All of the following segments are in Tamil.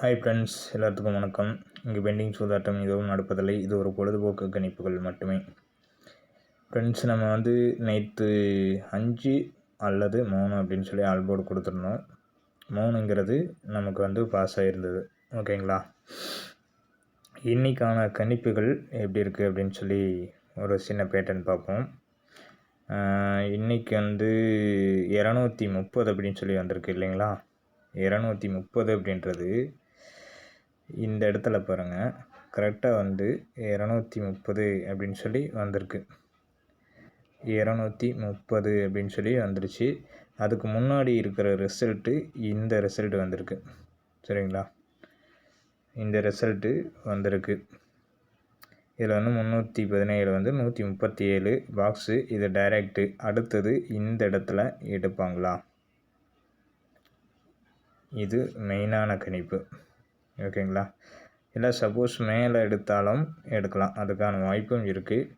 ஹாய் ஃப்ரெண்ட்ஸ், எல்லாத்துக்கும் வணக்கம். இங்கே பெண்டிங் சூதாட்டம் எதுவும் நடப்பதில்லை. இது ஒரு பொழுதுபோக்கு கணிப்புகள் மட்டுமே. ஃப்ரெண்ட்ஸ், நம்ம நேற்று 5 அல்லது 3 அப்படின்னு சொல்லி ஆல்போர்டு கொடுத்துருந்தோம். 3ங்கிறது நமக்கு பாஸ் ஆகிருந்தது. ஓகேங்களா? இன்றைக்கான கணிப்புகள் எப்படி இருக்குது அப்படின்னு சொல்லி ஒரு சின்ன பேட்டர்ன் பார்ப்போம். இன்றைக்கி 230 அப்படின்னு சொல்லி வந்திருக்கு இல்லைங்களா? 230 அப்படின்றது இந்த இடத்துல பாருங்கள், கரெக்டாக 230 அப்படின்னு சொல்லி வந்திருக்கு. 230 அப்படின்னு சொல்லி வந்துருச்சு. அதுக்கு முன்னாடி இருக்கிற ரிசல்ட்டு இந்த ரிசல்ட்டு வந்திருக்கு. சரிங்களா? இந்த ரிசல்ட்டு வந்திருக்கு. இதில் 317 137 பாக்ஸு. இது டைரெக்டு. அடுத்தது இந்த இடத்துல எடுப்பாங்களா? இது மெயினான கணிப்பு. ஓகேங்களா? இல்லை சப்போஸ் மேலே எடுத்தாலும் எடுக்கலாம், அதுக்கான வாய்ப்பும் இருக்குது.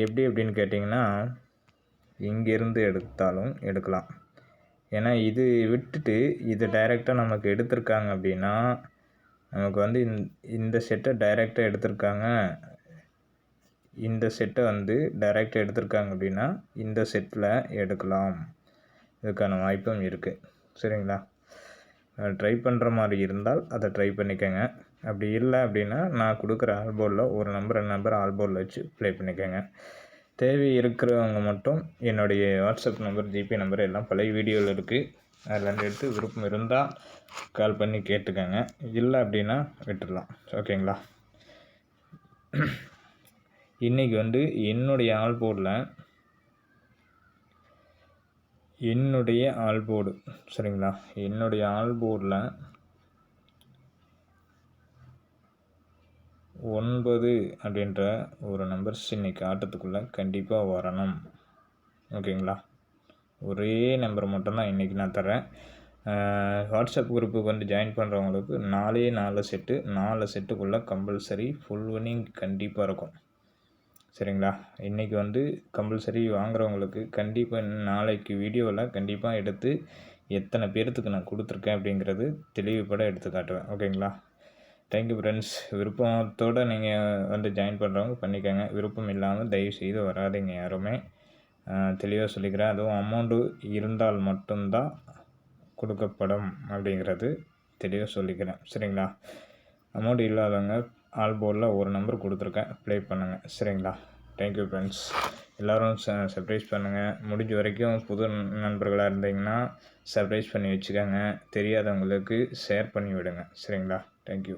எப்படி அப்படின்னு கேட்டிங்கன்னா, இங்கேருந்து எடுத்தாலும் எடுக்கலாம். ஏன்னா இது விட்டுட்டு இது டைரெக்டாக நமக்கு எடுத்திருக்காங்க அப்படின்னா, நமக்கு இந்த செட்டை டைரெக்டாக எடுத்திருக்காங்க. இந்த செட்டை டைரெக்டாக எடுத்திருக்காங்க அப்படின்னா இந்த செட்டில் எடுக்கலாம். இதுக்கான வாய்ப்பும் இருக்குது. சரிங்களா? ட்ரை பண்ணுற மாதிரி இருந்தால் அதை ட்ரை பண்ணிக்கோங்க. அப்படி இல்லை அப்படின்னா நான் கொடுக்குற ஆல்போர்டில் ஒரு நம்பர் 2 நம்பர் ஆல்போர்டில் வச்சு ப்ளே பண்ணிக்கோங்க. தேவை இருக்கிறவங்க மட்டும் என்னுடைய வாட்ஸ்அப் நம்பர், ஜிபே நம்பர் எல்லாம் பழைய வீடியோவில் இருக்குது. அதில் எடுத்து விருப்பம் இருந்தால் கால் பண்ணி கேட்டுக்கோங்க. இல்லை அப்படின்னா விட்டுடலாம். ஓகேங்களா? இன்றைக்கி என்னுடைய ஆல்போர்டு சரிங்களா? என்னுடைய ஆல்போர்டில் 9 அப்படின்ற ஒரு நம்பர்ஸ் இன்றைக்கி ஆட்டத்துக்குள்ளே கண்டிப்பாக வரணும். ஓகேங்களா? ஒரே நம்பர் மட்டும்தான் இன்றைக்கி நான் தரேன். வாட்ஸ்அப் குரூப்புக்கு ஜாயின் பண்ணுறவங்களுக்கு 4 செட்டு, 4 செட்டுக்குள்ளே கம்பல்சரி ஃபுல் வின்னிங் கண்டிப்பாக இருக்கும். சரிங்களா? இன்றைக்கி கம்பல்சரி வாங்குறவங்களுக்கு கண்டிப்பாக நாளைக்கு வீடியோவில் கண்டிப்பாக எடுத்து எத்தனை பேர்த்துக்கு நான் கொடுத்துருக்கேன் அப்படிங்கிறது தெளிவுபட எடுத்து காட்டுவேன். ஓகேங்களா? Thank you friends. விருப்பத்தோடு நீங்கள் ஜாயின் பண்ணுறவங்க பண்ணிக்கோங்க. விருப்பம் இல்லாமல் தயவுசெய்து வராதிங்க யாருமே. தெளிவாக சொல்லிக்கிறேன். அதுவும் அமௌண்ட்டு இருந்தால் மட்டும்தான் கொடுக்கப்படும் அப்படிங்கிறது தெளிவாக சொல்லிக்கிறேன். சரிங்களா? அமௌண்ட் இல்லாதவங்க ஆல்போர்டில் ஒரு நம்பர் கொடுத்துருக்கேன், ப்ளே பண்ணுங்கள். சரிங்களா? Thank you friends. எல்லோரும் சர்ப்ரைஸ் பண்ணுங்கள். முடிஞ்ச வரைக்கும் புது நண்பர்களாக இருந்தீங்கன்னா சர்ப்ரைஸ் பண்ணி வச்சுக்கோங்க. தெரியாதவங்களுக்கு ஷேர் பண்ணி விடுங்க. சரிங்களா? தேங்க்யூ.